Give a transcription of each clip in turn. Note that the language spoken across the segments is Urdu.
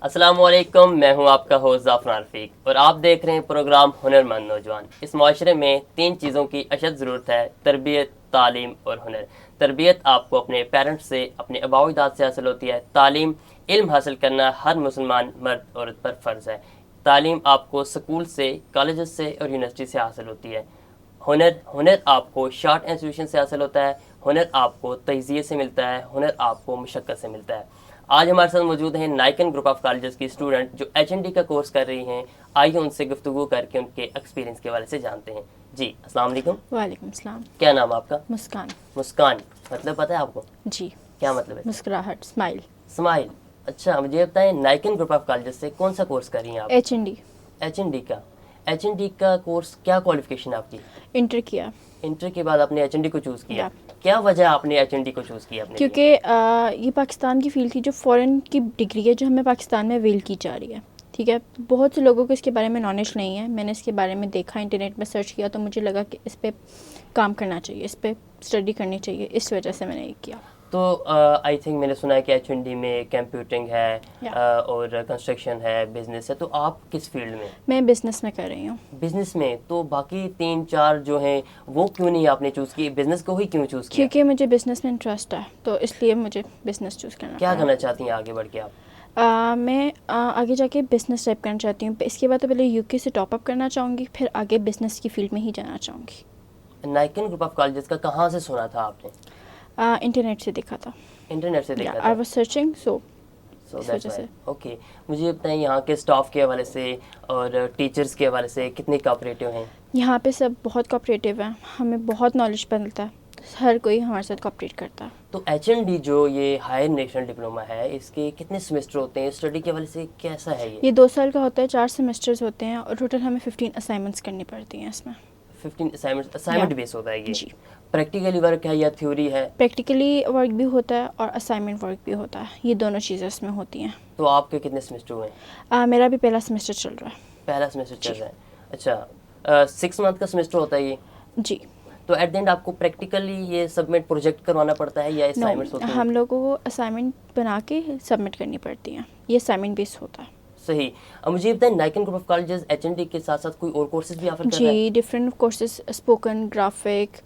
السلام علیکم، میں ہوں آپ کا ہوسٹ ظفر رفیق اور آپ دیکھ رہے ہیں پروگرام ہنرمند نوجوان۔ اس معاشرے میں 3 چیزوں کی اشد ضرورت ہے: تربیت، تعلیم اور ہنر۔ تربیت آپ کو اپنے پیرنٹس سے، اپنے آباء و اجداد سے حاصل ہوتی ہے۔ تعلیم، علم حاصل کرنا ہر مسلمان مرد عورت پر فرض ہے۔ تعلیم آپ کو سکول سے، کالجز سے اور یونیورسٹی سے حاصل ہوتی ہے۔ ہنر آپ کو شارٹ انسٹیٹیوشن سے حاصل ہوتا ہے۔ ہنر آپ کو تجزیے سے ملتا ہے۔ ہنر آپ کو مشقت سے ملتا ہے۔ آج ہمارے ساتھ موجود ہیں نائکن گروپ آف کالجز کی اسٹوڈنٹ جو HND کا کورس کر رہی ہیں۔ آئیے ان سے گفتگو کر کے ان کے ایکسپیرینس کے حوالے سے جانتے ہیں۔ جی السلام علیکم۔ وعلیکم السلام۔ کیا نام آپ کا؟ مسکان۔ مسکان مطلب پتہ ہے آپ کو؟ جی۔ کیا مطلب ہے؟ مسکراہٹ، اسمائل۔ اسمائل۔ اچھا مجھے بتائیں، نائکن گروپ آف کالجز سے کون سا کورس کر رہی ہیں آپ؟ HND۔ HND کا۔ HND کا کورس کیا کوالیفیکیشن آپ کی؟ انٹر کیا۔ انٹر کے بعد آپ نے HND کو چوز کیا؟ کیا وجہ آپ نے HND کو چوز کیا؟ کیونکہ یہ پاکستان کی فیلڈ تھی جو فورن کی ڈگری ہے جو ہمیں پاکستان میں ویل کی جا رہی ہے، ٹھیک ہے۔ بہت سے لوگوں کو اس کے بارے میں نالج نہیں ہے۔ میں نے اس کے بارے میں دیکھا، انٹرنیٹ میں سرچ کیا، تو مجھے لگا کہ اس پہ کام کرنا چاہیے، اس پہ اسٹڈی کرنی چاہیے، اس وجہ سے میں نے یہ کیا۔ تو آئی تھنک میں نے سنا ہے کہ HND میں کمپیوٹنگ ہے اور کنسٹرکشن ہے، بزنس ہے، تو آپ کس فیلڈ میں؟ میں بزنس میں کر رہی ہوں۔ بزنس میں؟ تو باقی 3-4 جو ہیں وہ کیوں نہیں آپ نے چوز کی؟ بزنس کو ہی کیوں چوز کیا؟ کیونکہ مجھے بزنس میں انٹرسٹ ہے، تو اس لیے مجھے بزنس چوز کرنا۔ کیا کرنا چاہتی ہیں آگے بڑھ کے آپ؟ میں آگے جا کے بزنس ٹائپ کرنا چاہتی ہوں۔ اس کے بعد تو پہلے UK سے ٹاپ اپ کرنا چاہوں گی، پھر آگے بزنس کی فیلڈ میں ہی جانا چاہوں گی۔ نائکن گروپ آف کالجز کا کہاں سے سنا تھا آپ نے؟ انٹرنیٹ سے دیکھا تھا۔ انٹرنیٹ سے دیکھا تھا؟ I was searching, so اس وجہ سے۔ اوکے، مجھے بتائیں یہاں کے اسٹاف کے حوالے سے اور ٹیچرس کے حوالے سے کتنے کوآپریٹیو ہیں؟ یہاں پہ سب بہت کوآپریٹیو ہیں، ہمیں بہت نالج ملتا ہے، ہر کوئی ہمارے ساتھ کوآپریٹ کرتا ہے۔ تو HND جو یہ ہائر نیشنل ڈپلوما ہے، اس کے کتنے سیمسٹر ہوتے ہیں؟ اسٹڈی کے حوالے سے کیسا ہے یہ؟ 2 سال کا ہوتا ہے، 4 سیمسٹرز ہوتے ہیں اور ٹوٹل ہمیں 15 اسائنمنٹس کرنی پڑتی ہیں اس میں۔ 15 اسائنمنٹ بیس ہوتا ہے یہ؟ جی۔ پریکٹیکلی ورک ہے یا تھیوری ہے؟ پریکٹیکلی ورک بھی ہوتا ہے اور اسائنمنٹ ورک بھی ہوتا ہے، یہ دونوں چیزیں اس میں ہوتی ہیں۔ تو آپ کے کتنے سیمسٹر ہوئے ہیں؟ میرا بھی پہلا سیمسٹر چل رہا ہے۔ پہلا سیمسٹر چل رہا ہے، اچھا۔ 6 منتھ کا سیمسٹر ہوتا ہے یہ؟ جی۔ تو ایٹ دی اینڈ آپ کو پریکٹیکلی یہ سبمٹ پروجیکٹ کروانا پڑتا ہے یا اسائنمنٹس ہوتے ہیں؟ ہم لوگوں کو اسائنمنٹ بنا کے سبمٹ کرنی پڑتی ہیں، یہ اسائنمنٹ بیس ہوتا ہے۔ صحیح۔ اب مجھے بتائیں، نائکن گروپ آف کالجز HND کے ساتھ ساتھ کوئی اور کورسز بھی آفر کر رہا ہے؟ جی، different courses, spoken, graphic,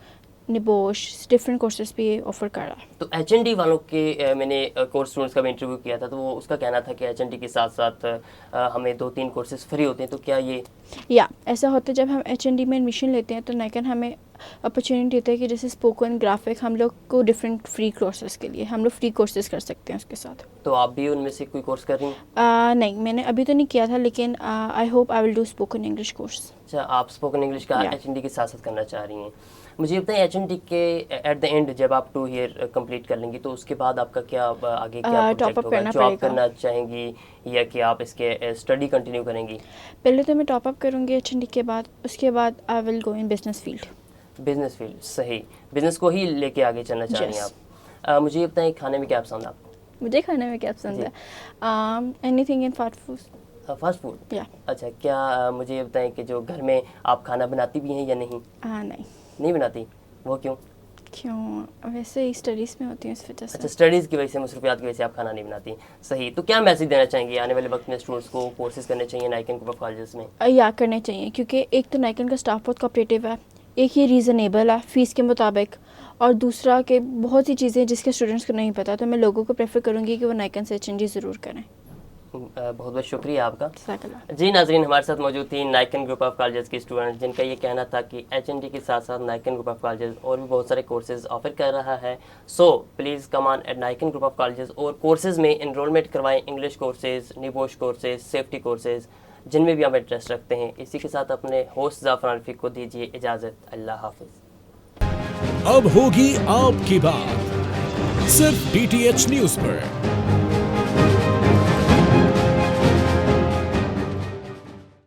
NEBOSH, different courses بھی آفر کر رہا ہے۔ تو HND والوں کے میں نے کورس اسٹوڈنٹس کا بھی انٹرویو کیا تھا، تو وہ اس کا کہنا تھا کہ HND کے ساتھ ساتھ ہمیں 2-3 کورسز فری ہوتے ہیں، تو کیا یہ ایسا ہوتا ہے جب ہم HND میں ایڈمیشن لیتے ہیں تو نائکن ہمیں اپرچونیٹی دیتا ہے کہ جیسے اسپوکن، گرافک، ہم لوگ کو ڈفرینٹ فری کورسز کے لیے ہم لوگ فری کورسز کر سکتے ہیں اس کے ساتھ۔ تو آپ بھی ان میں سے کوئی کورس کر رہی ہیں؟ نہیں، میں نے ابھی تو نہیں کیا تھا، لیکن I hope I will do spoken English course. اچھا، آپ اسپوکن انگلش کا HND کے ساتھ ساتھ کرنا چاہ رہی ہیں۔ مجھے بتائیں HND کے ایٹ دا اینڈ جب آپ 2 ایئر کمپلیٹ کر لیں گی تو اس کے بعد آپ کا کیا آگے کیا پروجیکٹ ہوگا؟ جاب کرنا چاہیں گی یا کہ آپ اس کے اسٹڈی کنٹینیو کریں گی؟ پہلے تو میں ٹاپ اپ کروں گی HND کے بعد، اس کے بعد I will go in business field. Business field, صحیح، بزنس کو ہی لے کے آگے چلنا چاہ رہی ہیں آپ۔ مجھے یہ بتائیں کھانے میں کیا پسند ہے آپ کو؟ مجھے کھانے میں کیا پسند ہے؟ Any thing in fast food. Fast food? اچھا، کیا مجھے یہ بتائیں کہ جو گھر میں آپ کھانا بناتی بھی ہیں یا نہیں؟ نہیں بناتی، وہ کیوں؟ ویسے ہی اسٹڈیز میں ہوتی ہیں اس وجہ سے۔ اچھا، اسٹڈیز کی وجہ سے، مصروفیات کی وجہ سے آپ کھانا نہیں بناتی، صحیح۔ تو کیا میسج دینا چاہیں گے آنے والے وقت میں اسٹوڈنٹس کو؟ کورسز کرنے چاہیے نائکن گروپ آف کالجز میں؟ یا کرنے چاہیے، کیونکہ ایک تو نائکن کا اسٹاف بہت کوآپریٹیو ہے، ایک یہ ریزنیبل ہے فیس کے مطابق، اور دوسرا کہ بہت سی چیزیں جس کے اسٹوڈنٹس کو نہیں پتہ، تو میں لوگوں کو پریفر کروں گی کہ وہ نائکن سے HND ضرور کریں۔ بہت بہت شکریہ آپ کا۔ جی ناظرین، ہمارے ساتھ موجود تھی نائکن گروپ آف کالجز کی اسٹوڈنٹ جن کا یہ کہنا تھا کہ HND کے ساتھ ساتھ نائکن گروپ آف کالجز اور بھی بہت سارے کورسز آفر کر رہا ہے۔ So please come on at Naikon group of colleges اور کورسز میں انرولمنٹ کروائیں، English courses, NEBOSH courses, safety courses, جن میں بھی آپ انٹرسٹ رکھتے ہیں۔ اسی کے ساتھ اپنے ہوسٹ ظفر رفیق کو دیجیے اجازت، اللہ حافظ۔ اب ہوگی آپ کی بات صرف DTH نیوز پر۔